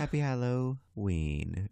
Happy Halloween.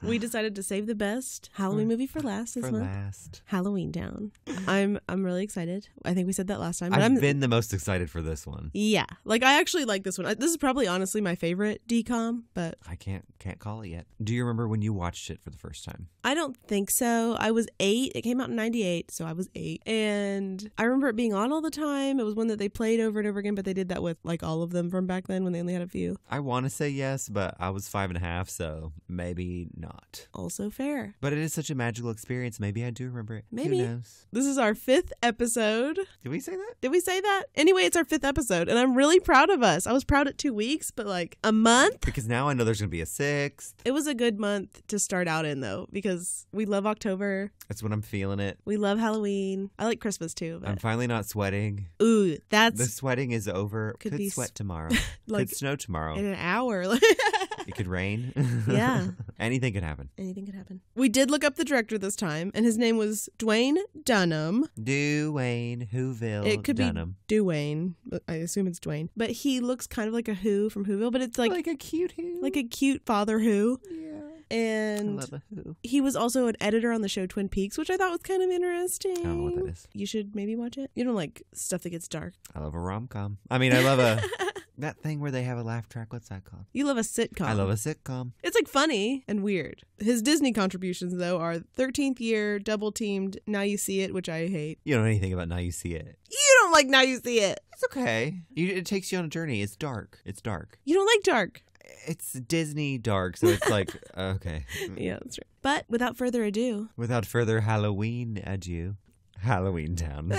We decided to save the best Halloween movie for last this month. Halloweentown. I'm really excited. I think we said that last time. But I've been the most excited for this one. Yeah. Like, I actually like this one. This is probably honestly my favorite DCOM, but I can't call it yet. Do you remember when you watched it for the first time? I don't think so. I was 8. It came out in 98, so I was 8. And I remember it being on all the time. It was one that they played over and over again, but they did that with like all of them from back then when they only had a few. I want to say yes, but I was 5.5, so maybe not. Also fair. But it is such a magical experience. Maybe I do remember it. Maybe. Who knows? This is our 5th episode. Did we say that? Did we say that? Anyway, it's our 5th episode, and I'm really proud of us. I was proud at 2 weeks, but like a month? Because now I know there's going to be a 6th. It was a good month to start out in, though, because we love October. That's when I'm feeling it. We love Halloween. I like Christmas, too. But... I'm finally not sweating. Ooh, that's... The sweating is over. Could sweat tomorrow. Like, could snow tomorrow. In an hour. It could rain. Yeah. Anything could happen. Anything could happen. We did look up the director this time, and his name was Dwayne Dunham. Dwayne Whoville. It could Dunham. be Dwayne, but I assume it's Dwayne. But he looks kind of like a Who from Whoville, but it's like a cute Who. Like a cute Father Who. Yeah. And I love a Who. He was also an editor on the show Twin Peaks, which I thought was kind of interesting. I don't know what that is. You should maybe watch it. You don't like stuff that gets dark. I love a rom-com. I mean, I love a... That thing where they have a laugh track, what's that called? You love a sitcom. I love a sitcom. It's like funny and weird. His Disney contributions, though, are 13th Year, Double Teamed, Now You See It, which I hate. You don't know anything about Now You See It. You don't like Now You See It. It's okay. It takes you on a journey. It's dark. It's dark. You don't like dark. It's Disney dark, so it's like, okay. Yeah, that's right. But without further ado. Without further Halloween adieu. Halloweentown.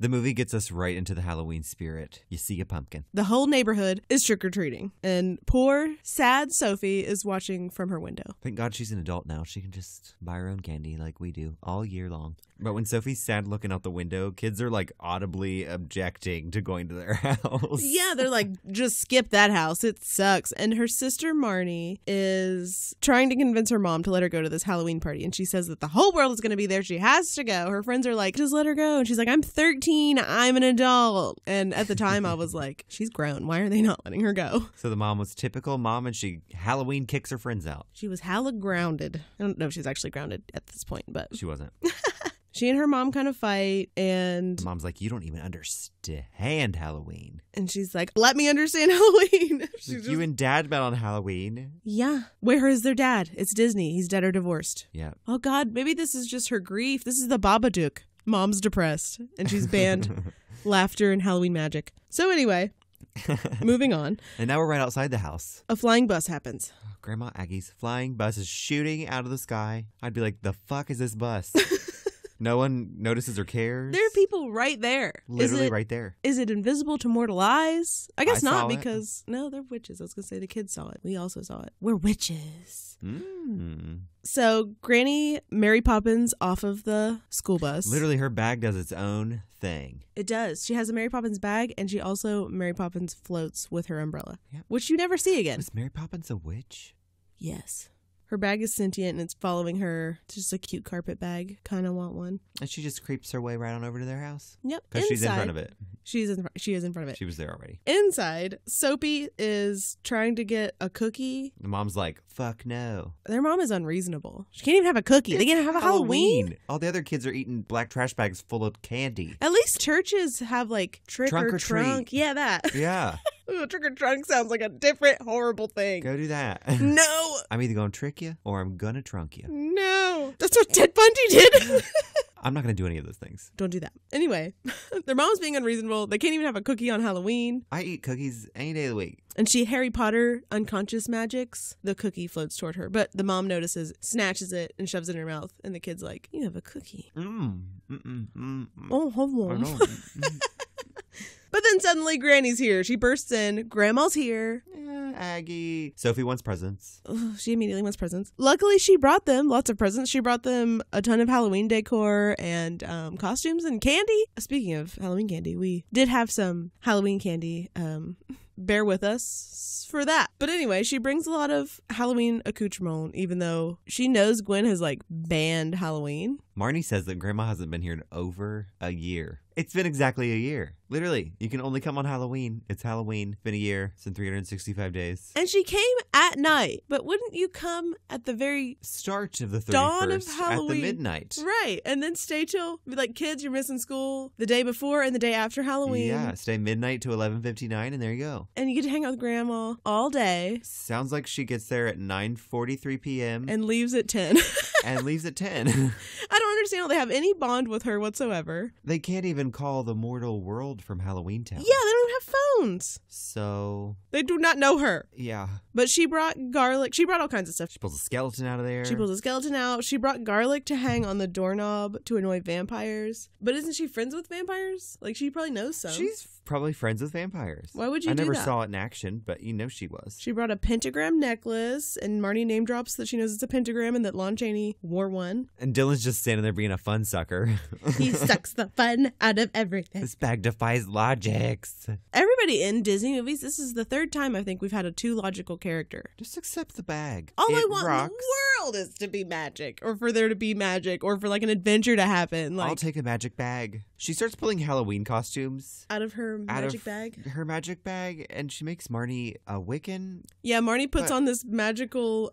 The movie gets us right into the Halloween spirit. You see a pumpkin. The whole neighborhood is trick-or-treating. And poor, sad Sophie is watching from her window. Thank God she's an adult now. She can just buy her own candy like we do all year long. But when Sophie's sad looking out the window, kids are like audibly objecting to going to their house. Yeah, they're like, just skip that house. It sucks. And her sister Marnie is trying to convince her mom to let her go to this Halloween party. And she says that the whole world is going to be there. She has to go. Her friends are like, just let her go. And she's like, I'm 13. I'm an adult. And at the time I was like, she's grown. Why are they not letting her go? So the mom was typical mom and she Halloween kicks her friends out. She was hella grounded. I don't know if she's actually grounded at this point, but she wasn't. She and her mom kind of fight, and... Mom's like, you don't even understand Halloween. And she's like, let me understand Halloween. You and Dad met on Halloween. Yeah. Where is their dad? It's Disney. He's dead or divorced. Yeah. Oh, God. Maybe this is just her grief. This is the Babadook. Mom's depressed, and she's banned laughter and Halloween magic. So anyway, moving on. And now we're right outside the house. A flying bus happens. Grandma Aggie's flying bus is shooting out of the sky. I'd be like, the fuck is this bus? No one notices or cares. There are people right there. Literally right there. Is it invisible to mortal eyes? I guess not, because... No, they're witches. I was going to say the kids saw it. We also saw it. We're witches. So Granny Mary Poppins off of the school bus. Literally, her bag does its own thing. It does. She has a Mary Poppins bag, and she also Mary Poppins floats with her umbrella, which you never see again. Was Mary Poppins a witch? Yes. Her bag is sentient and it's following her. It's just a cute carpet bag. Kind of want one. And she just creeps her way right on over to their house? Yep. Because she's in front of it. She is in front of it. She was there already. Inside, Soapy is trying to get a cookie. The mom's like, fuck no. Their mom is unreasonable. She can't even have a cookie. They can't have a Halloween. All the other kids are eating black trash bags full of candy. At least churches have like trick or trunk. Treat. Yeah, that. Yeah. Trick or trunk sounds like a different horrible thing. Go do that. No. I'm either going to trick you or I'm going to trunk you. No. That's what Ted Bundy did. I'm not going to do any of those things. Don't do that. Anyway, their mom's being unreasonable. They can't even have a cookie on Halloween. I eat cookies any day of the week. And she Harry Potter unconscious magics. The cookie floats toward her. But the mom notices, snatches it, and shoves it in her mouth. And the kid's like, you have a cookie. Oh, hold on. But then suddenly Granny's here. She bursts in. Grandma's here. Aggie. Sophie wants presents. Ugh, she immediately wants presents. Luckily, she brought them lots of presents. She brought them a ton of Halloween decor and costumes and candy. Speaking of Halloween candy, we did have some Halloween candy. Bear with us for that. But anyway, she brings a lot of Halloween accoutrement, even though she knows Gwen has like banned Halloween. Marnie says that Grandma hasn't been here in over a year. It's been exactly a year. Literally, you can only come on Halloween. It's Halloween. It's been a year. It's been 365 days. And she came at night, but wouldn't you come at the very Start of the 31st dawn of at Halloween? the midnight. Right, and then stay till, be like, kids, you're missing school the day before and the day after Halloween. Yeah, stay midnight to 11:59, and there you go. And you get to hang out with Grandma all day. Sounds like she gets there at 9:43 p.m. And leaves at 10. and leaves at 10. I don't understand how they have any bond with her whatsoever. They can't even call the mortal world from Halloweentown. Yeah, they don't even have phones. So... They do not know her. Yeah. But she brought garlic. She brought all kinds of stuff. She pulls a skeleton out of there. She pulls a skeleton out. She brought garlic to hang on the doorknob to annoy vampires. But isn't she friends with vampires? Like, she probably knows some. She's probably friends with vampires. Why would you I do never that? saw it in action, but you know she was. She brought a pentagram necklace, and Marnie name drops that she knows it's a pentagram and that Lon Chaney wore one. And Dylan's just standing there being a fun sucker. He sucks the fun out of everything. This bag defies logics. Everybody in Disney movies, this is the third time I think we've had a too logical character. Just accept the bag. All I It want rocks. in the world is to be magic, or for there to be magic, or for like an adventure to happen. Like I'll take a magic bag. She starts pulling Halloween costumes out of her out magic of bag. her magic bag, and she makes Marnie a Wiccan Yeah, Marnie puts But- on this magical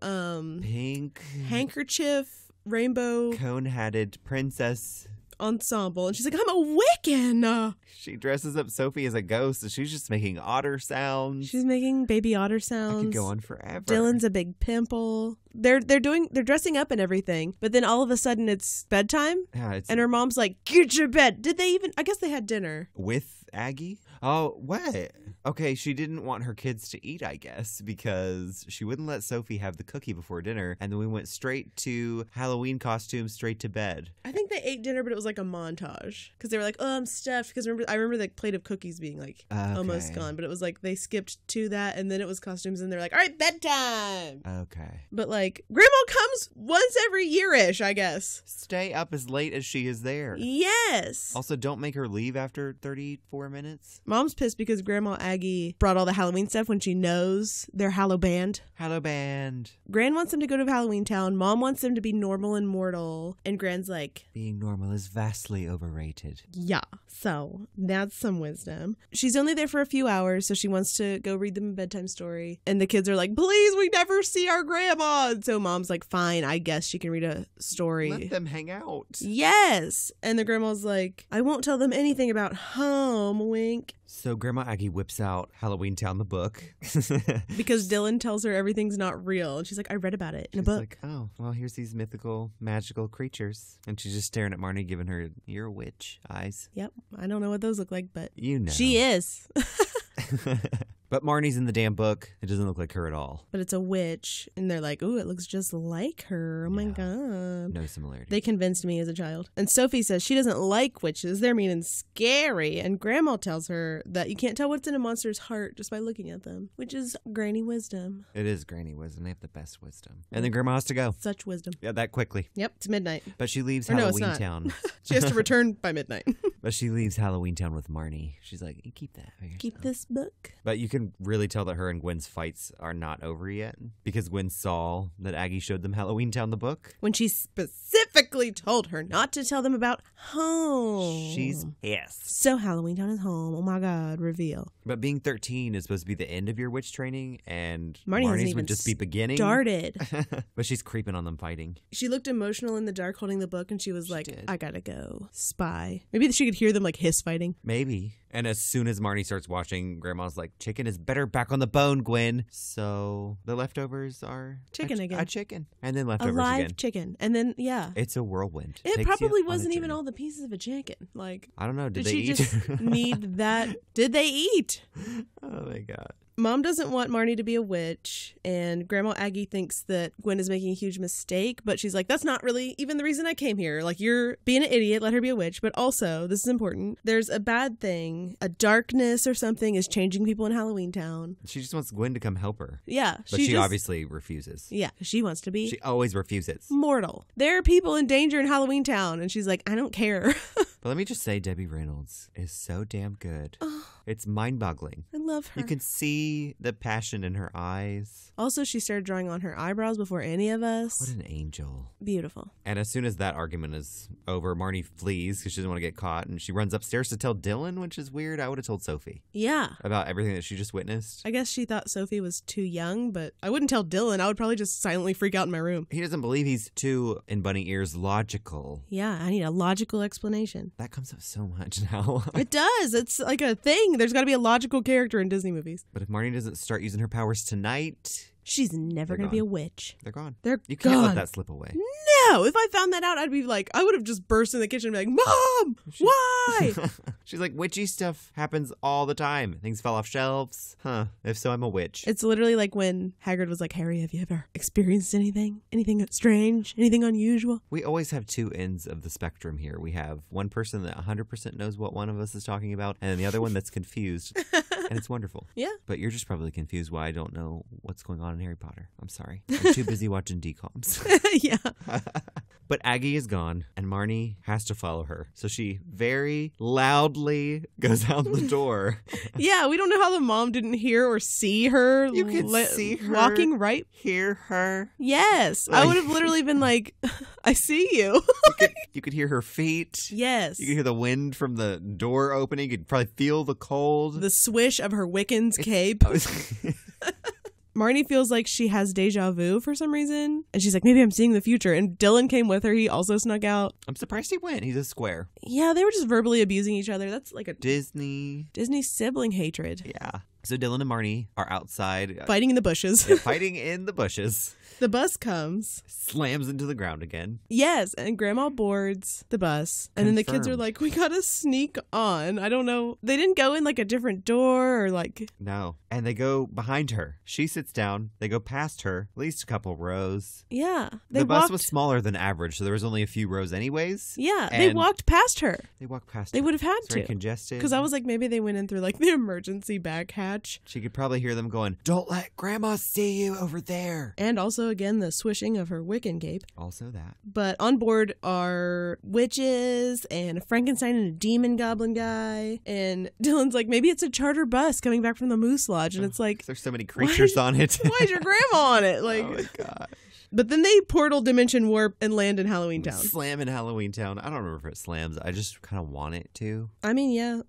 pink handkerchief rainbow cone-hatted princess. ensemble, and she's like, I'm a Wiccan. She dresses up Sophie as a ghost, and she's just making otter sounds. She's making baby otter I sounds. could go on forever. Dylan's a big pimple. They're dressing up and everything, but then all of a sudden it's bedtime, Yeah, it's and her mom's like, "Get your bed." Did they even? I guess they had dinner. with Aggie. Oh, what? Okay, she didn't want her kids to eat, I guess, because she wouldn't let Sophie have the cookie before dinner, and then we went straight to Halloween costumes, straight to bed. I think they ate dinner, but it was like a montage because they were like, "Oh, I'm stuffed." Because I remember the plate of cookies being like almost Okay. gone, but it was like they skipped to that, and then it was costumes, and they're like, "All right, bedtime." Okay. But like, Grandma comes once every year-ish, I guess. Stay up as late as she is there. Yes. Also, don't make her leave after 34 minutes. Mom's pissed because Grandma Aggie brought all the Halloween stuff when she knows they're Hallow Band. Hello, band. Gran wants them to go to Halloweentown. Mom wants them to be normal and mortal. And Gran's like, Being normal is vastly overrated. yeah. So that's some wisdom. She's only there for a few hours, so she wants to go read them a bedtime story. And the kids are like, please, we never see our grandma. And so Mom's like, fine, I guess she can read a story. Let them hang out. Yes. And the grandma's like, I won't tell them anything about home, wink. So Grandma Aggie whips out Halloweentown, the book. Because Dylan tells her everything's not real. And she's like, I read about it in a She's book. like, oh, well, here's these mythical, magical creatures. And she's just staring at Marnie, giving her, you're a witch eyes. Yep. I don't know what those look like, but You know. she is. But Marnie's in the damn book. It doesn't look like her at all. But it's a witch. And they're like, ooh, it looks just like her. Oh my Yeah. God. No similarity. They convinced me as a child. And Sophie says she doesn't like witches. They're mean and scary. And Grandma tells her that you can't tell what's in a monster's heart just by looking at them, which is granny wisdom. It is granny wisdom. They have the best wisdom. And then Grandma has to go. Such wisdom. Yeah, that quickly. Yep, it's midnight. But she leaves Or no, it's not. Halloweentown. She has to return by midnight. But she leaves Halloweentown with Marnie. She's like, keep that for yourself. Keep this book. But you can really tell that her and Gwen's fights are not over yet. Because Gwen saw that Aggie showed them Halloweentown, the book. When she specifically told her not to tell them about home. She's pissed. So Halloweentown is home. Oh my God, reveal. But being 13 is supposed to be the end of your witch training, and Marnie hasn't Marnie's even would just be beginning. Started. But she's creeping on them fighting. She looked emotional in the dark holding the book, and she was She like, did. I gotta go spy. Maybe she could hear them like hiss fighting. Maybe. And as soon as Marnie starts watching, Grandma's like, chicken is better back on the bone, Gwen. So the leftovers are Chicken again. A chicken. And then A leftovers live again. chicken. And then, yeah. It's a whirlwind. It Takes probably you on a wasn't even journey. all the pieces of a chicken. Like, I don't know. Did they she eat? just need that? Did they eat? Oh my God. Mom doesn't want Marnie to be a witch, and Grandma Aggie thinks that Gwen is making a huge mistake, but she's like, that's not really even the reason I came here. Like, you're being an idiot, let her be a witch. But also, this is important, there's a bad thing, a darkness or something is changing people in Halloweentown. She just wants Gwen to come help her. Yeah. But she just, obviously refuses. Yeah, she wants to be She always refuses. mortal. There are people in danger in Halloweentown, and she's like, I don't care. But let me just say, Debbie Reynolds is so damn good. Oh, It's mind-boggling. I love her. You can see the passion in her eyes. Also, she started drawing on her eyebrows before any of us. What an angel. Beautiful. And as soon as that argument is over, Marnie flees because she doesn't want to get caught, and she runs upstairs to tell Dylan, which is weird. I would have told Sophie Yeah. about everything that she just witnessed. I guess she thought Sophie was too young, but I wouldn't tell Dylan. I would probably just silently freak out in my room. He doesn't believe he's too, in Bunny ears, logical. Yeah, I need a logical explanation. That comes up so much now. It does. It's like a thing. There's got to be a logical character in Disney movies. But if Marnie doesn't start using her powers tonight, She's never going to be a witch. they're gone. They're You can't gone. let that slip away. No, if I found that out, I'd be like, I would have just burst in the kitchen and be like, Mom, why? She's like, witchy stuff happens all the time. Things fall off shelves. Huh. If so, I'm a witch. It's literally like when Hagrid was like, Harry, have you ever experienced anything? Anything strange? Anything unusual? We always have two ends of the spectrum here. We have one person that 100% knows what one of us is talking about, and then the other one that's confused. And it's wonderful. Yeah. But you're just probably confused why I don't know what's going on in Harry Potter. I'm sorry. I'm too busy watching DComs. Yeah. But Aggie is gone, and Marnie has to follow her. So she very loudly goes out the door. Yeah, we don't know how the mom didn't hear or see her. You can see her. Walking right. Hear her. Yes. I would have literally been like, I see you. You could hear her feet. Yes. You could hear the wind from the door opening. You could probably feel the cold. The swish of her Wiccan's cape. Marnie feels like she has deja vu for some reason. And she's like, maybe I'm seeing the future. And Dylan came with her. He also snuck out. I'm surprised he went. He's a square. Yeah, they were just verbally abusing each other. That's like a Disney sibling hatred. Yeah. So Dylan and Marnie are outside. Fighting in the bushes. Fighting in the bushes. The bus comes. Slams into the ground again. Yes, and Grandma boards the bus. And then the kids are like, we gotta sneak on. I don't know. They didn't go in like a different door or like... No. And they go behind her. She sits down. They go past her. At least a couple rows. Yeah. The bus was smaller than average, so there was only a few rows anyways. Yeah, they walked past her. They walked past They her. would have had It's very to. congested. Because I was like, maybe they went in through like the emergency back hatch. She could probably hear them going, don't let Grandma see you over there. And also, again, the swishing of her Wiccan cape. Also that. But on board are witches and a Frankenstein and a demon goblin guy. And Dylan's like, maybe it's a charter bus coming back from the Moose Lodge. And it's like, there's so many creatures on it. Why is your grandma on it? Like, oh my gosh. But then they portal dimension warp and land in Halloweentown. Slam in Halloweentown. I don't remember if it slams. I just kind of want it to. I mean, yeah.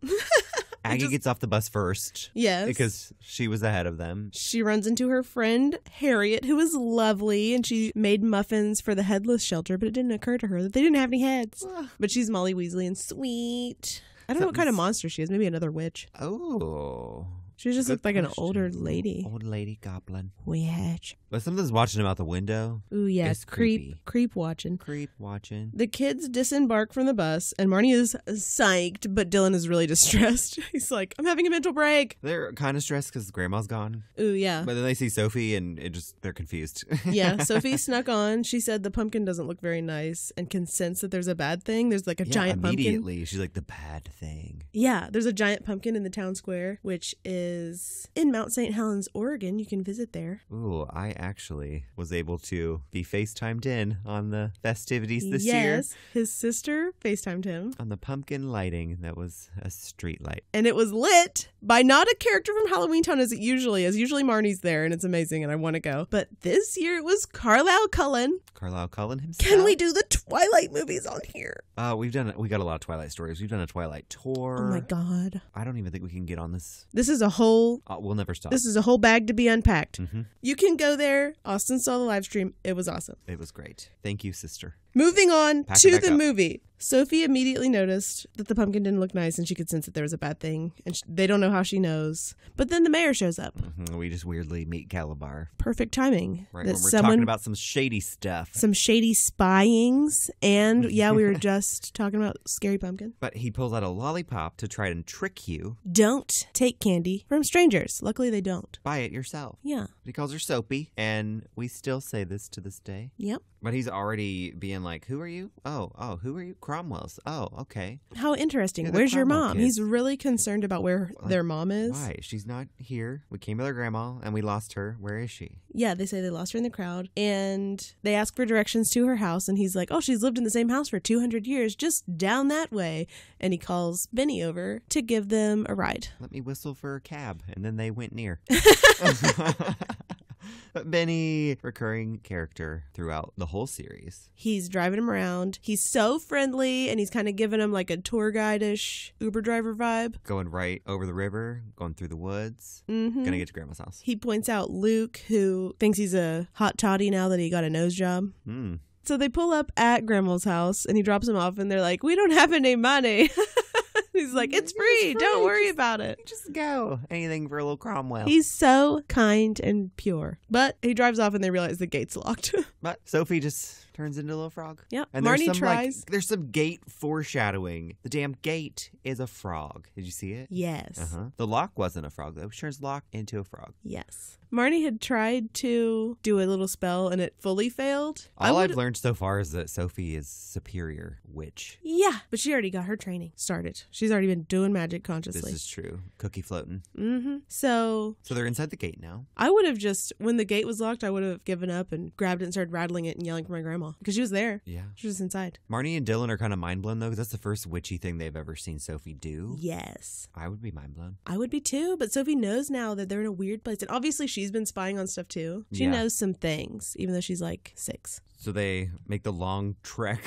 Aggie gets off the bus first. Yes. Because she was ahead of them. She runs into her friend Harriet, who is lovely, and she made muffins for the headless shelter, but it didn't occur to her that they didn't have any heads. But she's Molly Weasley and sweet. I don't know what kind of monster she is. Maybe another witch. Oh. She just Good looked like an question. older lady. Old lady goblin. Witch. But something's watching him out the window. Ooh, yeah. It's creepy. Creep watching. Creep watching. The kids disembark from the bus, and Marnie is psyched, but Dylan is really distressed. He's like, I'm having a mental break. They're kind of stressed because Grandma's gone. Ooh, yeah. But then they see Sophie and they're confused. Yeah, Sophie snuck on. She said the pumpkin doesn't look very nice and can sense that there's a bad thing. There's like a giant pumpkin. Immediately, she's like, the bad thing. Yeah, there's a giant pumpkin in the town square, which is in Mount St. Helens, Oregon. You can visit there. Ooh, I actually was able to be FaceTimed in on the festivities this year. Yes, his sister FaceTimed him. On the pumpkin lighting that was a street light. And it was lit by not a character from Halloweentown as it usually is. Usually Marnie's there and it's amazing and I want to go. But this year it was Carlisle Cullen. Carlisle Cullen himself. Can we do the Twilight movies on here? We got a lot of Twilight stories. We've done a Twilight tour. Oh my God. I don't even think we can get on this. This is a whole... We'll never stop. This is a whole bag to be unpacked. Mm-hmm. You can go there. Austin saw the live stream. It was awesome. It was great. Thank you, sister. Moving on Pack to it back the up. movie. Sophie immediately noticed that the pumpkin didn't look nice and she could sense that there was a bad thing. And they don't know how she knows. But then the mayor shows up. Mm-hmm. We just weirdly meet Calabar. Perfect timing. Right that when we're talking about some shady stuff. Some shady spyings. And yeah, we were just talking about Scary Pumpkin. But he pulls out a lollipop to try and trick you. Don't take candy from strangers. Luckily, they don't. Buy it yourself. Yeah. He calls her Soapy, and we still say this to this day. Yep. But he's already being being like, who are you? Oh, who are you? Cromwell's. Oh, okay. How interesting. Yeah, the Where's your Cromwell mom? kids. He's really concerned about where their mom is. Why? She's not here. We came with our grandma and we lost her. Where is she? Yeah, they say they lost her in the crowd. And they ask for directions to her house. And he's like, oh, she's lived in the same house for 200 years, just down that way. And he calls Benny over to give them a ride. Let me whistle for a cab. And then they went near. But Benny, recurring character throughout the whole series. He's driving him around. He's so friendly, and he's kind of giving him like a tour guide-ish Uber driver vibe. Going right over the river, going through the woods. Mm-hmm. Gonna get to Grandma's house. He points out Luke, who thinks he's a hot toddy now that he got a nose job. So they pull up at Grandma's house, and he drops him off, and they're like, we don't have any money. He's like, it's free. Don't worry about it. Just go. Anything for a little Cromwell. He's so kind and pure. But he drives off and they realize the gate's locked. But Sophie just turns into a little frog. Yep. And Marnie there's some, tries. there's some gate foreshadowing. The damn gate is a frog. Did you see it? Yes. The lock wasn't a frog, though. It turns lock into a frog. Yes. Marnie had tried to do a little spell and it fully failed. All I've learned so far is that Sophie is superior witch. Yeah, but she already got her training started. She's already been doing magic consciously. This is true. Cookie floating. Mm-hmm. So they're inside the gate now. I would have just, when the gate was locked, I would have given up and grabbed it and started rattling it and yelling for my grandma. Because she was there. Yeah. She was inside. Marnie and Dylan are kind of mind blown, though, because that's the first witchy thing they've ever seen Sophie do. Yes. I would be mind blown. I would be too, but Sophie knows now that they're in a weird place. And obviously she's been spying on stuff too. She knows some things, even though she's like 6. So they make the long trek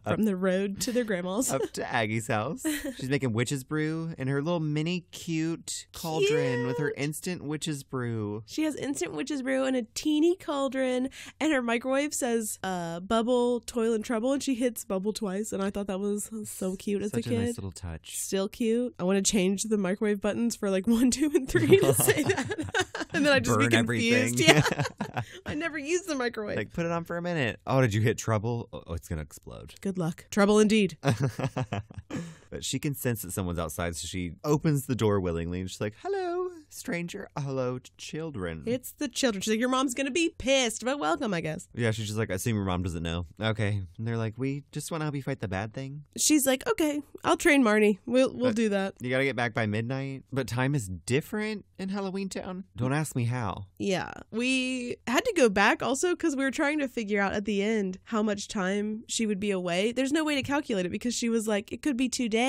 from the road to their grandma's. Up to Aggie's house. She's making witch's brew in her little mini cute cauldron with her instant witch's brew. She has instant witch's brew in a teeny cauldron, and her microwave says bubble, toil, and trouble, and she hits bubble twice, and I thought that was so cute as a kid. Such a nice little touch. Still cute. I want to change the microwave buttons for like 1, 2, and 3 to say that. And then I just burn be confused. everything. Yeah. I never use the microwave. Like, put it on for a minute. Oh, did you hit trouble? Oh, it's going to explode. Good luck. Trouble indeed. But she can sense that someone's outside, so she opens the door willingly, and she's like, hello, stranger. Hello, children. It's the children. She's like, your mom's going to be pissed, but welcome, I guess. Yeah, she's just like, I assume your mom doesn't know. Okay. And they're like, we just want to help you fight the bad thing. She's like, okay, I'll train Marnie. We'll do that. You got to get back by midnight. But time is different in Halloweentown. Don't ask me how. Yeah. We had to go back also because we were trying to figure out at the end how much time she would be away. There's no way to calculate it because she was like, it could be 2 days.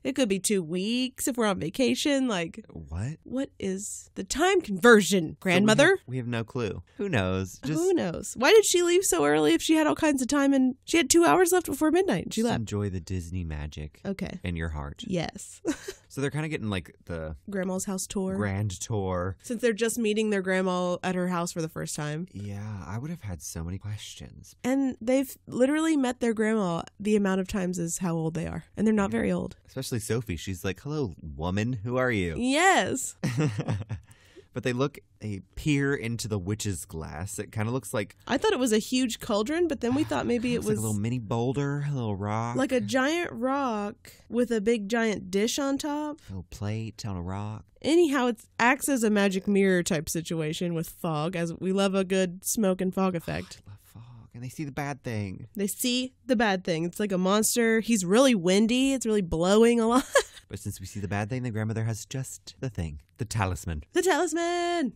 It could be 2 weeks if we're on vacation. Like, what is the time conversion, grandmother? So we have no clue. Who knows? Who knows? Why did she leave so early if she had all kinds of time and she had 2 hours left before midnight and she left? Enjoy the Disney magic. Okay. In your heart. Yes. So they're kind of getting like the grandma's house tour. Grand tour. Since they're just meeting their grandma at her house for the first time. Yeah, I would have had so many questions. And they've literally met their grandma the amount of times as how old they are. And they're not very old. Especially Sophie. She's like, hello, woman. Who are you? Yes. But they peer into the witch's glass. It kind of looks like... I thought it was a huge cauldron, but then we thought maybe it was... like a little mini boulder, a little rock. Like a giant rock with a big giant dish on top. A little plate on a rock. Anyhow, it acts as a magic mirror type situation with fog, as we love a good smoke and fog effect. I love fog. And they see the bad thing. They see the bad thing. It's like a monster. He's really windy. It's really blowing a lot. But since we see the bad thing, the grandmother has just the thing. The talisman. The talisman!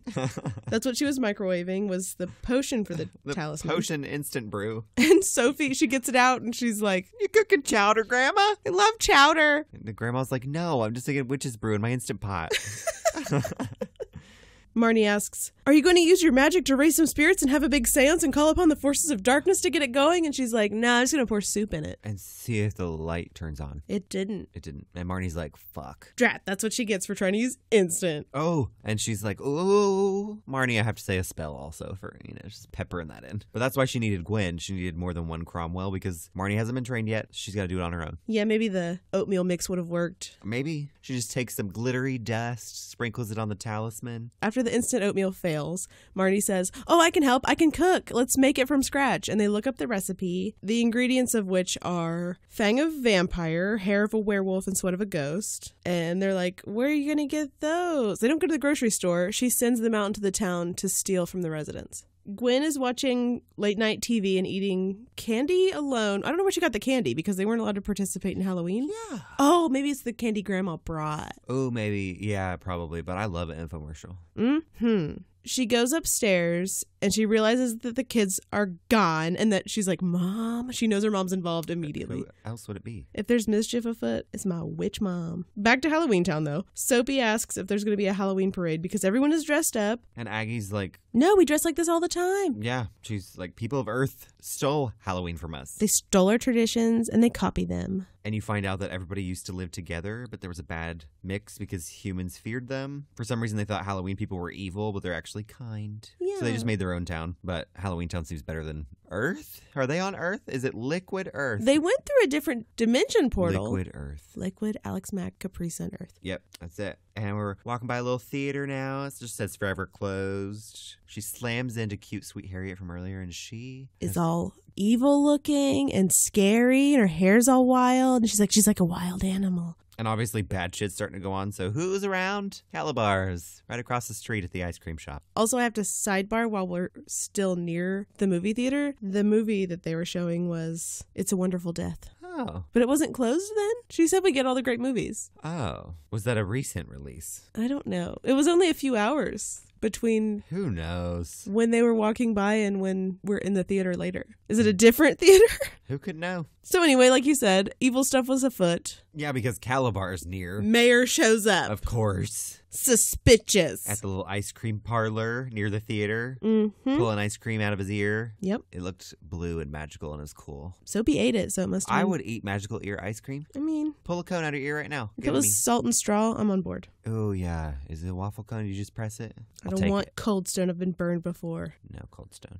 That's what she was microwaving, was the potion for the talisman. Potion instant brew. And Sophie, she gets it out and she's like, you cooking chowder, Grandma? I love chowder. And the grandma's like, no, I'm just taking witch's brew in my instant pot. Marnie asks, are you going to use your magic to raise some spirits and have a big seance and call upon the forces of darkness to get it going? And she's like, nah, I'm just going to pour soup in it. And see if the light turns on. It didn't. It didn't. And Marnie's like, fuck. Drat, that's what she gets for trying to use instant. Oh, and she's like, oh, Marnie, I have to say a spell also for, just peppering that in. But that's why she needed Gwen. She needed more than one Cromwell because Marnie hasn't been trained yet. She's got to do it on her own. Yeah, maybe the oatmeal mix would have worked. Maybe she just takes some glittery dust, sprinkles it on the talisman. After the instant oatmeal fails, Marnie says, oh, I can help. I can cook. Let's make it from scratch. And they look up the recipe, the ingredients of which are fang of vampire, hair of a werewolf, and sweat of a ghost. And they're like, where are you going to get those? They don't go to the grocery store. She sends them out into the town to steal from the residents. Gwen is watching late night TV and eating candy alone. I don't know where she got the candy because they weren't allowed to participate in Halloween. Yeah. Oh, maybe it's the candy Grandma brought. Oh, maybe. Yeah, probably. But I love an infomercial. Mm-hmm. She goes upstairs and she realizes that the kids are gone and that she's like, Mom. She knows her mom's involved immediately. Who else would it be? If there's mischief afoot, it's my witch mom. Back to Halloweentown, though. Soapy asks if there's going to be a Halloween parade because everyone is dressed up. And Aggie's like, No, we dress like this all the time. yeah. She's like, people of Earth stole Halloween from us. They stole our traditions and they copy them. And you find out that everybody used to live together, but there was a bad mix because humans feared them. For some reason, they thought Halloween people were evil, but they're actually kind. Yeah. So they just made their own town. But Halloweentown seems better than Earth? Are they on Earth? Is it Liquid Earth? They went through a different dimension portal. Liquid Earth. Liquid, Alex Mack, Capri Sun Earth. Yep, that's it. And we're walking by a little theater now. It just says forever closed. She slams into cute sweet Harriet from earlier, and she Is all evil looking and scary, and her hair's all wild. And she's like a wild animal. And obviously bad shit's starting to go on. So who's around? Calabar's right across the street at the ice cream shop. Also, I have to sidebar while we're still near the movie theater. The movie that they were showing was It's a Wonderful Death. Oh. But it wasn't closed then? She said we get all the great movies. Oh. Was that a recent release? I don't know. It was only a few hours between Who knows? when they were walking by and when we're in the theater later. Is it a different theater? Who could know? So anyway, like you said, evil stuff was afoot. Yeah, because Calabar is near. Mayor shows up. Of course. Suspicious. At the little ice cream parlor near the theater. Mm-hmm. Pulling ice cream out of his ear. Yep. It looked blue and magical and it was cool. Soapy ate it, so it must have I been- would eat magical ear ice cream. I mean, Pull a cone out of your ear right now. if Give it it was me. salt and straw, I'm on board. Oh, yeah. Is it a waffle cone? You just press it? I I'll don't take want it. Cold Stone. I've been burned before. No, Cold Stone.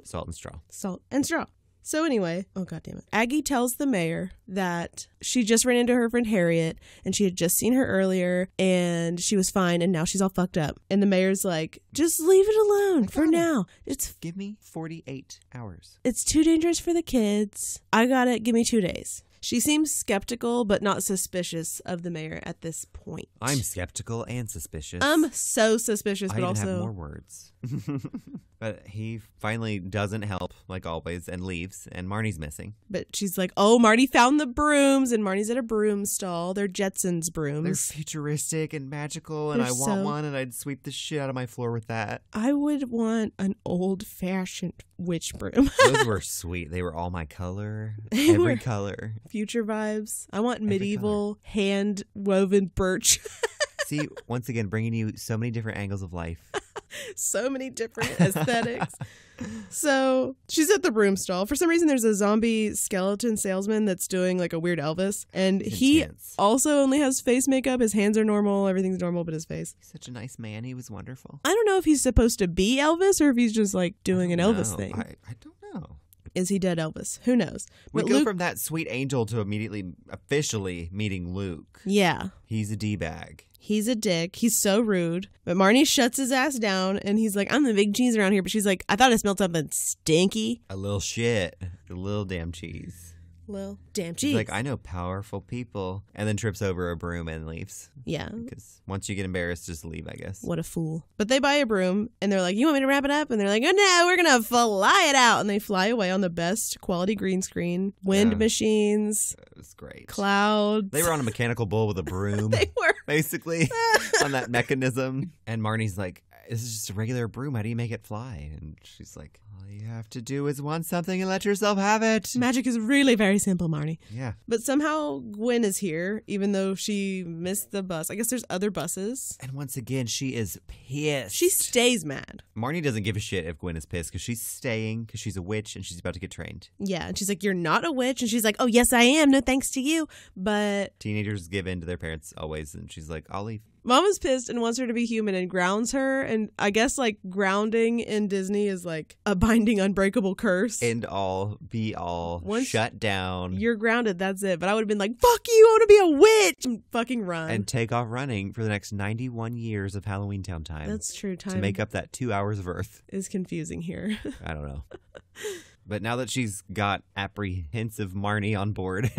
Salt and straw. Salt and straw. So anyway, oh god damn it. Aggie tells the mayor that she just ran into her friend Harriet and she had just seen her earlier and she was fine and now she's all fucked up. And the mayor's like, just leave it alone for now. Give me 48 hours. It's too dangerous for the kids. I got it. Give me 2 days. She seems skeptical but not suspicious of the mayor at this point. I'm skeptical and suspicious. I'm so suspicious, I but even also have more words. But he finally doesn't help, like always, and leaves, and Marnie's missing. But she's like, oh, Marty found the brooms, and Marnie's at a broom stall. They're Jetsons They're brooms. futuristic and magical, and They're I want so- one, and I'd sweep the shit out of my floor with that. I would want an old-fashioned witch broom. Those were sweet. They were all my color. They Every were. color. Future vibes. I want Every medieval, hand-woven birch. See, once again, bringing you so many different angles of life. So many different aesthetics. So she's at the broom stall. For some reason, there's a zombie skeleton salesman that's doing like a weird Elvis. And he Intense. also only has face makeup. His hands are normal. Everything's normal but his face. He's such a nice man. He was wonderful. I don't know if he's supposed to be Elvis or if he's just like doing an Elvis No, thing. I don't know. Is he dead Elvis? Who knows? We But go Luke, from that sweet angel to immediately officially meeting Luke. yeah, He's a D-bag. he's a dick. He's so rude. But Marnie shuts his ass down and he's like, I'm the big cheese around here. But she's like, I thought I smelled something stinky. A little shit. A little damn cheese. Little damn She's cheese. like, I know powerful people. And then trips over a broom and leaves. Yeah. Because once you get embarrassed, just leave, I guess. What a fool. But they buy a broom and they're like, you want me to wrap it up? And they're like, oh no, we're going to fly it out. And they fly away on the best quality green screen, wind Yeah. machines, It was great. clouds. They were on a mechanical bull with a broom. They were. Basically, on that mechanism. And Marnie's like, this is just a regular broom. How do you make it fly? And she's like, all you have to do is want something and let yourself have it. Magic is really very simple, Marnie. Yeah. But somehow Gwen is here, even though she missed the bus. I guess there's other buses. And once again, she is pissed. She stays mad. Marnie doesn't give a shit if Gwen is pissed because she's staying because she's a witch and she's about to get trained. Yeah, and she's like, you're not a witch. And she's like, oh, yes, I am. No thanks to you. But Teenagers give in to their parents always. And she's like, I'll leave. Mama's pissed and wants her to be human and grounds her. And I guess like grounding in Disney is like a binding unbreakable curse. End all, be all, Once shut down. You're grounded. That's it. But I would have been like, fuck you. I want to be a witch. And fucking run. And take off running for the next 91 years of Halloweentown time. That's true. Time to make up that 2 hours of Earth. is confusing here. I don't know. But now that she's got apprehensive Marnie on board,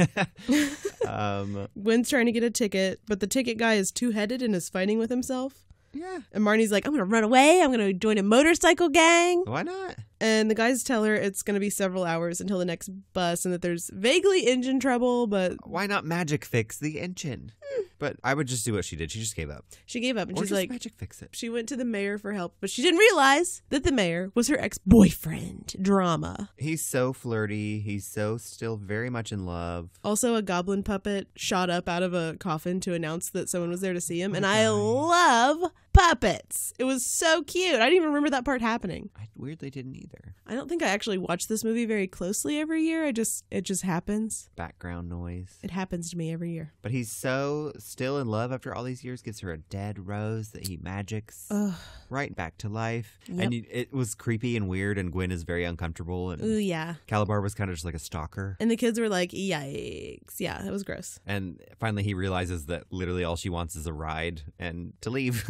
Gwen's trying to get a ticket, but the ticket guy is two-headed and is fighting with himself. Yeah. And Marnie's like, I'm going to run away. I'm going to join a motorcycle gang. Why not? And the guys tell her it's going to be several hours until the next bus and that there's vaguely engine trouble, but... Why not magic fix the engine? But I would just do what she did. She just gave up. She gave up and Or she's just like... magic fix it. She went to the mayor for help, but she didn't realize that the mayor was her ex-boyfriend. Drama. He's so flirty. He's so still very much in love. Also, a goblin puppet shot up out of a coffin to announce that someone was there to see him. And I love puppets. It was so cute. I didn't even remember that part happening. I weirdly didn't either. I don't think I actually watch this movie very closely every year. It just happens. Background noise. It happens to me every year. But he's so still in love after all these years. Gives her a dead rose that he magics right back to life. Yep. And it was creepy and weird, and Gwen is very uncomfortable. And Ooh, yeah. Calabar was kind of just like a stalker. And the kids were like, yikes. Yeah, that was gross. And finally he realizes that literally all she wants is a ride and to leave.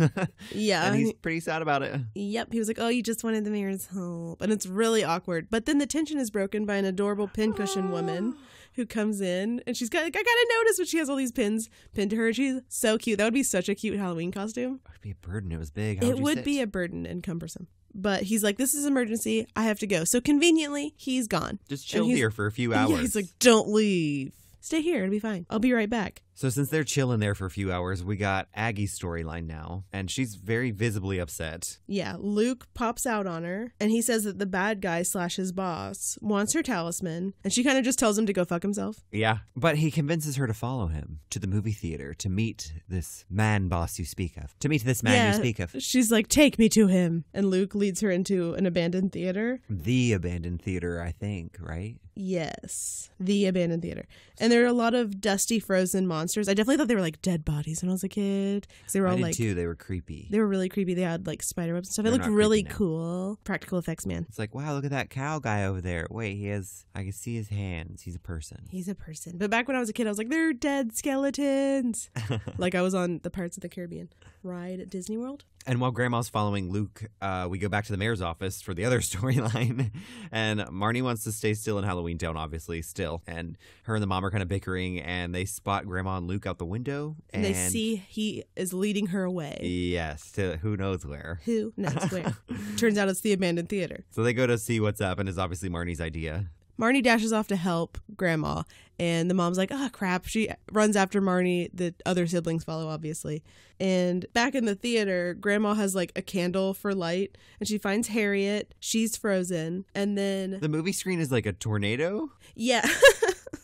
Yeah. And he's pretty sad about it. Yep. He was like, oh, you just wanted the mayor's help. And it's really awkward. But then the tension is broken by an adorable pincushion woman who comes in. And she's got, like, I got to notice when she has all these pins pinned to her. She's so cute. That would be such a cute Halloween costume. It would be a burden. It was big. It would be a burden and cumbersome. But he's like, this is emergency. I have to go. So conveniently, he's gone. Just chill here for a few hours. Yeah, he's like, don't leave. Stay here. It'll be fine. I'll be right back. So since they're chilling there for a few hours, we got Aggie's storyline now, and she's very visibly upset. Yeah, Luke pops out on her, and he says that the bad guy / his boss wants her talisman, and she kind of just tells him to go fuck himself. Yeah, but he convinces her to follow him to the movie theater to meet this man boss you speak of. You speak of. She's like, take me to him. And Luke leads her into an abandoned theater. The abandoned theater, I think, right? Yes, the abandoned theater. And there are a lot of dusty, frozen monsters. I definitely thought they were like dead bodies when I was a kid. Because they were all I did like... too. They were creepy. They were really creepy. They had like spider webs and stuff. They're It looked not really creepy now. cool. Practical effects, man. It's like, wow, look at that cow guy over there. Wait, I can see his hands. He's a person. He's a person. But back when I was a kid, I was like, they're dead skeletons. Like I was on the Pirates of the Caribbean ride at Disney World. And while Grandma's following Luke, we go back to the mayor's office for the other storyline. And Marnie wants to stay still in Halloweentown, obviously, still. And her and the mom are kind of bickering, and they spot Grandma and Luke out the window. And they see he is leading her away. Yes, to who knows where. Who knows where. Turns out it's the abandoned theater. So they go to see what's up, and it's obviously Marnie's idea. Marnie dashes off to help Grandma, and the mom's like, oh, crap. She runs after Marnie. The other siblings follow, obviously. And back in the theater, Grandma has like a candle for light, and she finds Harriet. She's frozen. And then... The movie screen is like a tornado? Yeah.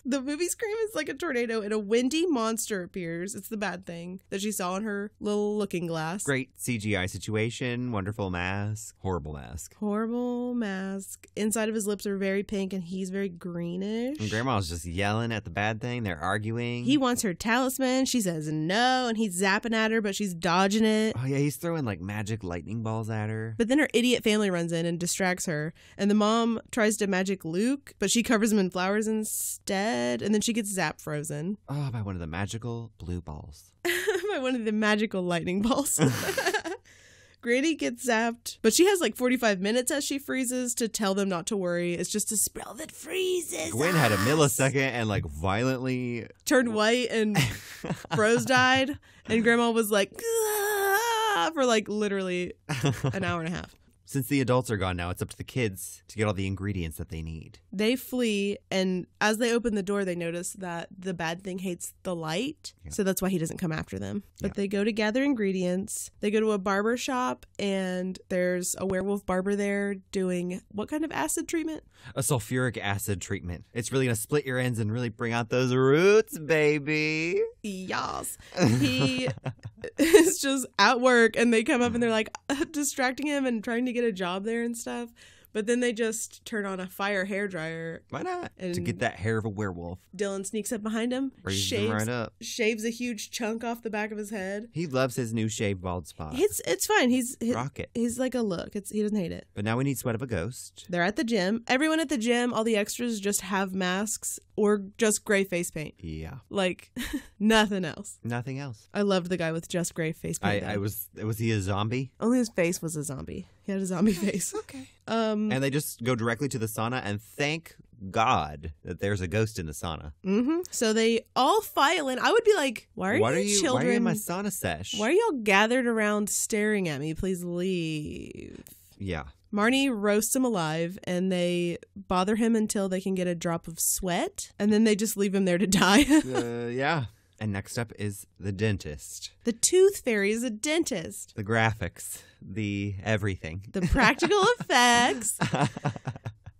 The movie screen is like a tornado, and a windy monster appears. It's the bad thing that she saw in her little looking glass. Great CGI situation, wonderful mask, horrible mask. Horrible mask. Inside of his lips are very pink, and he's very greenish. And Grandma's just yelling at the bad thing. They're arguing. He wants her talisman. She says no, and he's zapping at her, but she's dodging it. Oh, yeah, he's throwing like magic lightning balls at her. But then her idiot family runs in and distracts her, and the mom tries to magic Luke, but she covers him in flowers instead, and then she gets zapped frozen. Oh, by one of the magical blue balls. By one of the magical lightning balls. Granny gets zapped, but she has like 45 minutes as she freezes to tell them not to worry. It's just a spell that freezes. Gwen had a millisecond and like violently turned white and froze died. And Grandma was like, "Ah," for like literally an hour and a half. Since the adults are gone now, it's up to the kids to get all the ingredients that they need. They flee, and as they open the door, they notice that the bad thing hates the light, so that's why he doesn't come after them. But they go to gather ingredients. They go to a barber shop, and there's a werewolf barber there doing what kind of acid treatment? A sulfuric acid treatment. It's really going to split your ends and really bring out those roots, baby. Yes. He is just at work, and they come up and they're like distracting him and trying to get a job there and stuff. But then they just turn on a fire hairdryer. Why not? And to get that hair of a werewolf. Dylan sneaks up behind him, Right up. shaves a huge chunk off the back of his head. He loves his new shaved bald spot. It's fine. Rock it. He's like a look. He doesn't hate it. But now we need Sweat of a Ghost. They're at the gym. Everyone at the gym, all the extras just have masks or just gray face paint. Yeah. Like nothing else. Nothing else. I loved the guy with just gray face paint. Was he a zombie? Only his face was a zombie. He had a zombie face. Okay. And they just go directly to the sauna and thank God that there's a ghost in the sauna. Mm-hmm. So they all file in. I would be like, why are you children? Why are you in my sauna sesh? Why are y'all gathered around staring at me? Please leave. Yeah. Marnie roasts him alive, and they bother him until they can get a drop of sweat, and then they just leave him there to die. Yeah. And next up is the dentist. The tooth fairy is a dentist. The graphics. The everything. The practical effects.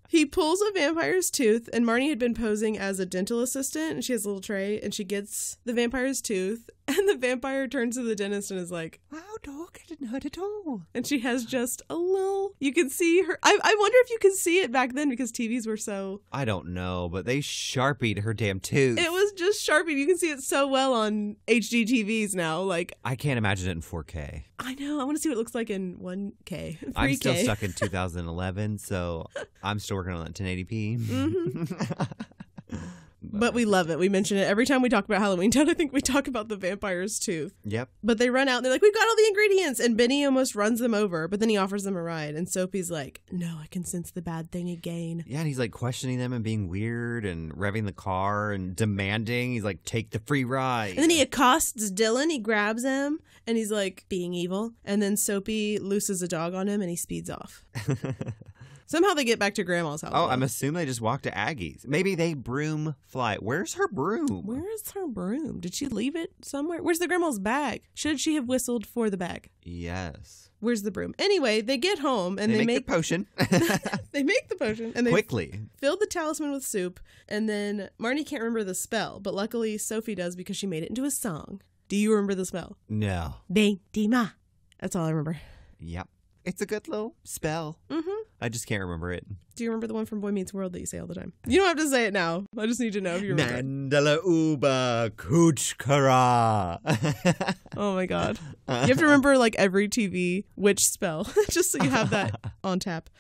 He pulls a vampire's tooth, and Marnie had been posing as a dental assistant, and she has a little tray, and she gets the vampire's tooth, and the vampire turns to the dentist and is like, "Wow, dog, it didn't hurt at all." And she has just a little, you can see her, I wonder if you could see it back then because TVs were so... I don't know, but they Sharpied her damn tooth. It was just Sharpie. You can see it so well on HD TVs now. Like, I can't imagine it in 4K. I know. I want to see what it looks like in 1K, 3K. I'm still stuck in 2011, so I'm still working on that 1080p. Mm-hmm. But we love it. We mention it every time we talk about Halloweentown. I think we talk about the vampire's tooth. Yep. But they run out and they're like, "We've got all the ingredients." And Benny almost runs them over, but then he offers them a ride. And Soapy's like, "No, I can sense the bad thing again." Yeah, and he's like questioning them and being weird and revving the car and demanding. He's like, "Take the free ride." And then he accosts Dylan. He grabs him and he's like being evil. And then Soapy looses a dog on him and he speeds off. Somehow they get back to Grandma's house. Oh, I'm assuming they just walked to Aggie's. Maybe they broom fly. Where's her broom? Where's her broom? Did she leave it somewhere? Where's the grandma's bag? Should she have whistled for the bag? Yes. Where's the broom? Anyway, they get home and they make the potion. They make the potion and they quickly fill the talisman with soup. And then Marnie can't remember the spell, but luckily Sophie does because she made it into a song. Do you remember the spell? No. Bing-de-ma. That's all I remember. Yep. It's a good little spell. Mm-hmm. I just can't remember it. Do you remember the one from Boy Meets World that you say all the time? You don't have to say it now. I just need to know if you remember. Mandala uba kuchkara. Oh my God. You have to remember like every TV witch spell just so you have that on tap.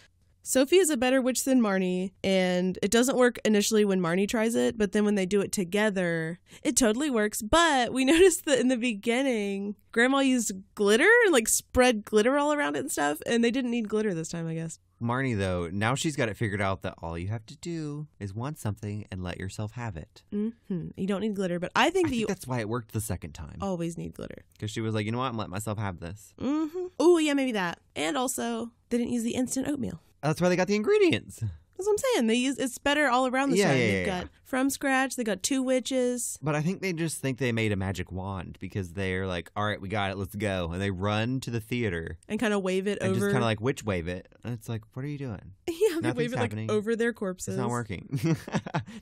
Sophie is a better witch than Marnie, and it doesn't work initially when Marnie tries it, but then when they do it together, it totally works. But we noticed that in the beginning, Grandma used glitter and like spread glitter all around it and stuff, and they didn't need glitter this time, I guess. Marnie, though, now she's got it figured out that all you have to do is want something and let yourself have it. Mm-hmm. You don't need glitter, but I think you that's why it worked the second time. Always need glitter. Because she was like, you know what, I'm letting myself have this. Mm-hmm. Oh, yeah, maybe that. And also, they didn't use the instant oatmeal. That's why they got the ingredients. That's what I'm saying. It's better all around this time. They've got from scratch. They got 2 witches. But I think they just think they made a magic wand because they're like, all right, we got it. Let's go. And they run to the theater. And kind of wave it and over. just kind of like witch wave it. And it's like, what are you doing? Yeah, they wave it like over their corpses. It's not working.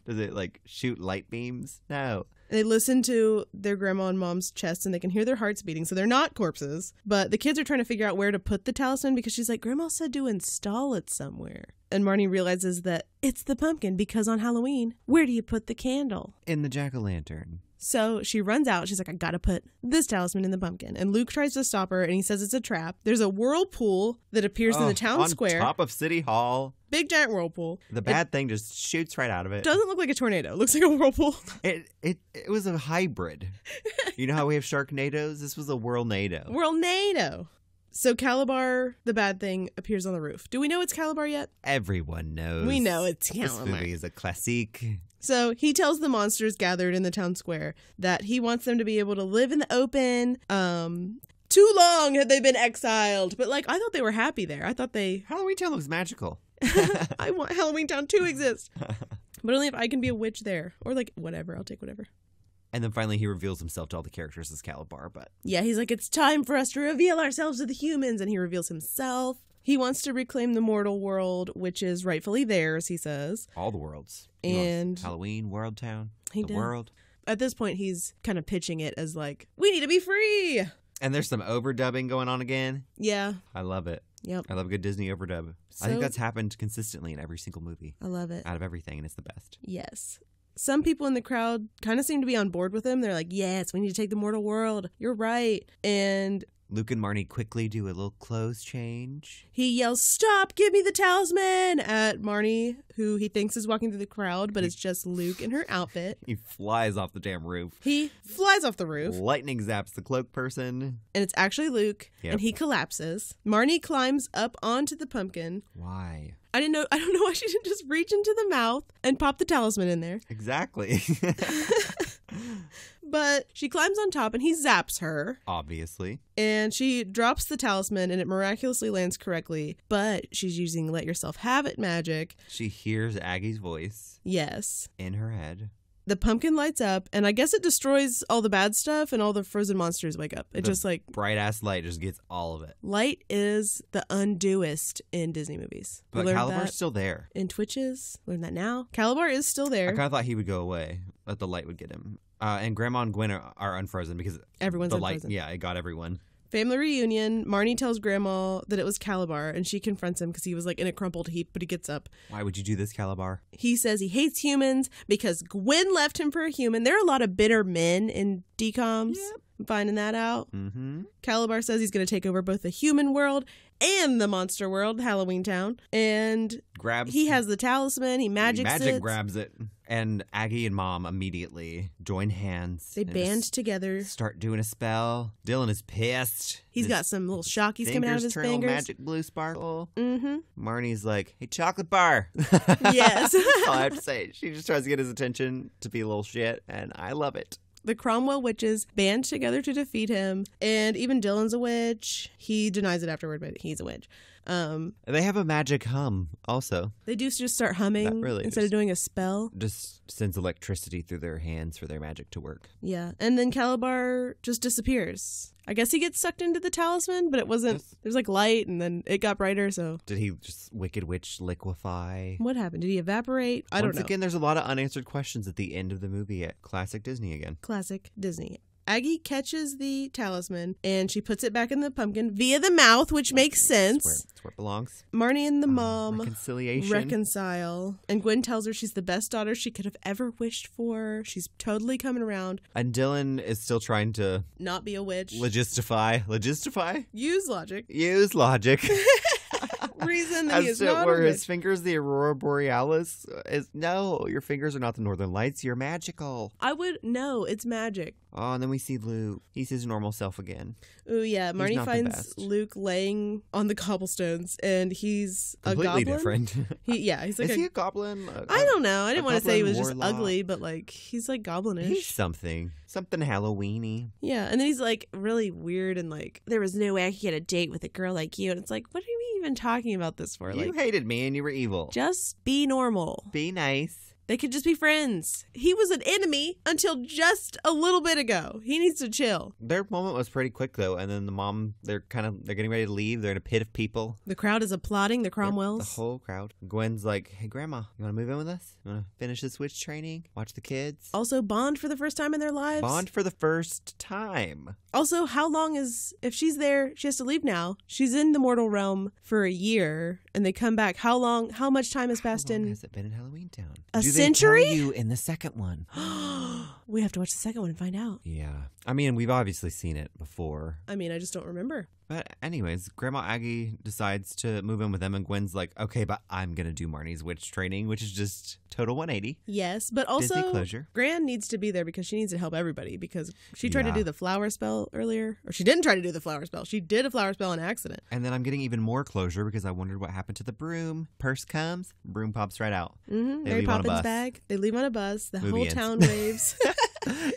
Does it like shoot light beams? No. They listen to their grandma and mom's chest and they can hear their hearts beating. So they're not corpses. But the kids are trying to figure out where to put the talisman because she's like, Grandma said to install it somewhere. And Marnie realizes that it's the pumpkin because on Halloween, where do you put the candle? In the jack-o'-lantern. So she runs out. She's like, I gotta put this talisman in the pumpkin. And Luke tries to stop her and he says it's a trap. There's a whirlpool that appears in the town square. On top of City Hall. Big giant whirlpool. The bad thing just shoots right out of it. Doesn't look like a tornado. It looks like a whirlpool. It was a hybrid. You know how we have Sharknadoes? This was a Whirlnado. Whirlnado. So Calabar, the bad thing, appears on the roof. Do we know it's Calabar yet? Everyone knows. We know it's Calabar. This movie is a classique. So he tells the monsters gathered in the town square that he wants them to be able to live in the open. Too long had they been exiled. But like, I thought they were happy there. I thought Halloweentown looks magical. I want Halloweentown to exist. But only if I can be a witch there. Or like, whatever. I'll take whatever. And then finally he reveals himself to all the characters as Calabar, but... Yeah, he's like, it's time for us to reveal ourselves to the humans, and he reveals himself. He wants to reclaim the mortal world, which is rightfully theirs, he says. All the worlds. And... Halloween, World Town, the world. At this point, he's kind of pitching it as like, we need to be free! And there's some overdubbing going on again. Yeah. I love it. Yep. I love a good Disney overdub. I think that's happened consistently in every single movie. I love it. Out of everything, and it's the best. Yes. Some people in the crowd kind of seem to be on board with him. They're like, yes, we need to take the mortal world. You're right. And Luke and Marnie quickly do a little clothes change. He yells, "Stop, give me the talisman," at Marnie, who he thinks is walking through the crowd, but it's just Luke in her outfit. He flies off the damn roof. He flies off the roof. Lightning zaps the cloak person. And it's actually Luke, Yep. and he collapses. Marnie climbs up onto the pumpkin. Why? I don't know why she didn't just reach into the mouth and pop the talisman in there. Exactly. But she climbs on top and he zaps her. Obviously. And she drops the talisman and it miraculously lands correctly. But she's using let yourself have it magic. She hears Aggie's voice. Yes. In her head. The pumpkin lights up and I guess it destroys all the bad stuff and all the frozen monsters wake up. It The just like... bright ass light just gets all of it. Light is the undoest in Disney movies. We But learned Calabar's that still there. in Twitches. Learn that now. Calabar is still I there. kind of thought he would go away, that the light would get him. And Grandma and Gwen are unfrozen because Everyone's the light, unfrozen. yeah, it got everyone. Family reunion. Marnie tells Grandma that it was Calabar, and she confronts him because he was like in a crumpled heap, but he gets up. Why would you do this, Calabar? He says he hates humans because Gwen left him for a human. There are a lot of bitter men in DComs. Yep. I'm finding that out. Mm-hmm. Calabar says he's going to take over both the human world and the monster world, Halloweentown. And Grabs. he has the talisman. He magic grabs it. And Aggie and Mom immediately join hands. They and band just together. start doing a spell. Dylan is pissed. He's His got some little shockies coming out of his turn all fingers. magic blue sparkle. Mm-hmm. Marnie's like, "Hey, chocolate bar." Yes. That's all I have to say. She just tries to get his attention to be a little shit, and I love it. The Cromwell witches band together to defeat him, and even Dylan's a witch. He denies it afterward, but he's a witch. They have a magic hum also. They do just start humming Not really, instead of just- doing a spell. Just sends electricity through their hands for their magic to work. Yeah, and then Calabar just disappears. I guess he gets sucked into the talisman, but it wasn't. Yes. There's like light, and then it got brighter. So Did he just Wicked Witch liquefy? what happened? Did he evaporate? I don't know. Once again, there's a lot of unanswered questions at the end of the movie at Classic Disney again. Classic Disney. Aggie catches the talisman and she puts it back in the pumpkin via the mouth, which makes sense. It's where it belongs. Marnie and the mom Reconciliation. reconcile, and Gwen tells her she's the best daughter she could have ever wished for. She's totally coming around. And Dylan is still trying to Not be a witch. logistify? Use logic. Use logic. Reason that he As is to not a where his witch. fingers, the Aurora Borealis, is no, your fingers are not the Northern Lights. You're magical. I would know it's magic. Oh, and then we see Luke. He's his normal self again. Ooh, yeah. Marnie not the finds best. Luke laying on the cobblestones, and he's Completely a goblin. different. He's like Is he a goblin? I don't know. I didn't want to say he was goblin just warlock? ugly, but like he's like goblinish. He's something Halloweeny. Yeah, and then he's like really weird and like there was no way I could get a date with a girl like you, and it's like, what are we even talking about this for? You Like, hated me and you were evil. just be normal. Be nice. They could just be friends. He was an enemy until just a little bit ago. He needs to chill. Their moment was pretty quick though, and then the mom, they're getting ready to leave. They're in a pit of people. The crowd is applauding the Cromwells. The whole crowd. Gwen's like, "Hey, Grandma, you want to move in with us? You want to finish this witch training? Watch the kids? Also bond for the first time in their lives. Bond for the first time." Also, how long is, if she's there, she has to leave now. She's in the mortal realm for a year and they come back. How much time has passed How long in? has it been in Halloweentown? A Do century? They tell you in the second one? We have to watch the second one and find out. Yeah. I mean, we've obviously seen it before. I mean, I just don't remember. But anyways, Grandma Aggie decides to move in with them, and Gwen's like, "Okay, but I'm going to do Marnie's witch training," which is just total 180. Yes, but Disney also closure. Gran needs to be there because she needs to help everybody because she tried to Yeah. do the flower spell earlier. Or she didn't try to do the flower spell. She did a flower spell on accident. And then I'm getting even more closure because I wondered what happened to the broom. Purse comes, broom pops right out. Mm-hmm. They Mary leave on a Poppins bus. bag. They leave on a bus. The Movie whole ends. town waves.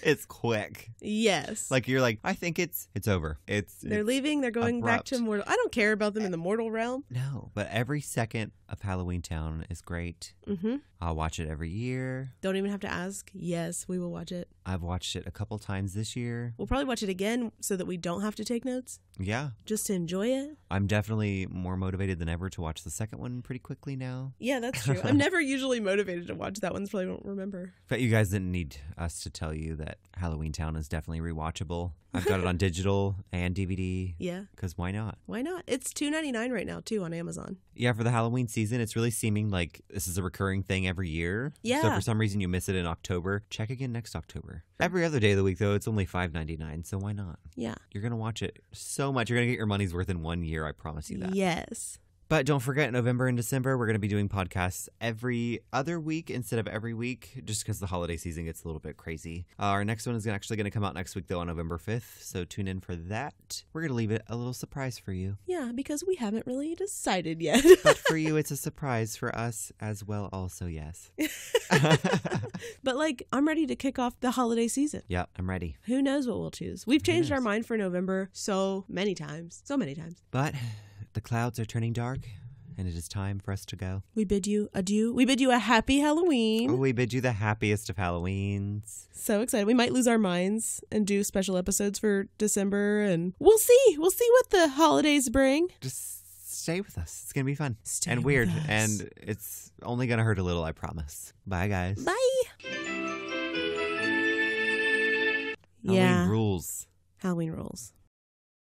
It's quick. Yes. Like you're like, I think it's over. They're leaving. They're going back to abrupt. mortal. I don't care about them in the mortal realm. No, but every second of Halloweentown is great. Mm-hmm. I'll watch it every year. Don't even have to ask. Yes, we will watch it. I've watched it a couple times this year. We'll probably watch it again so that we don't have to take notes, Yeah, just to enjoy it. I'm definitely more motivated than ever to watch the second one pretty quickly now. Yeah, that's true. I'm never usually motivated to watch that one, so I don't remember. But you guys didn't need us to tell you that Halloweentown is definitely rewatchable. I've got it on digital and DVD. Yeah. Because why not? Why not? It's $2.99 right now, too, on Amazon. Yeah, for the Halloween season, it's really seeming like this is a recurring thing every year. Yeah. So if for some reason you miss it in October, check again next October. Every other day of the week, though, it's only $5.99. So why not? Yeah. You're going to watch it so much. You're going to get your money's worth in 1 year. I promise you that. Yes. But don't forget, November and December, we're going to be doing podcasts every other week instead of every week, just because the holiday season gets a little bit crazy. Our next one is actually going to come out next week, though, on November 5th. So tune in for that. We're going to leave it a little surprise for you. Yeah, because we haven't really decided yet. But for you, it's a surprise. For us as well, also, yes. But, like, I'm ready to kick off the holiday season. Yeah, I'm ready. Who knows what we'll choose? We've changed knows? our mind for November so many times. So many times. But the clouds are turning dark, and it is time for us to go. We bid you adieu. We bid you a happy Halloween. Oh, we bid you the happiest of Halloweens. So excited. We might lose our minds and do special episodes for December, and we'll see. We'll see what the holidays bring. Just stay with us. It's going to be fun Stay and with weird, us. and it's only going to hurt a little, I promise. Bye, guys. Bye. Halloween rules. Halloween rules.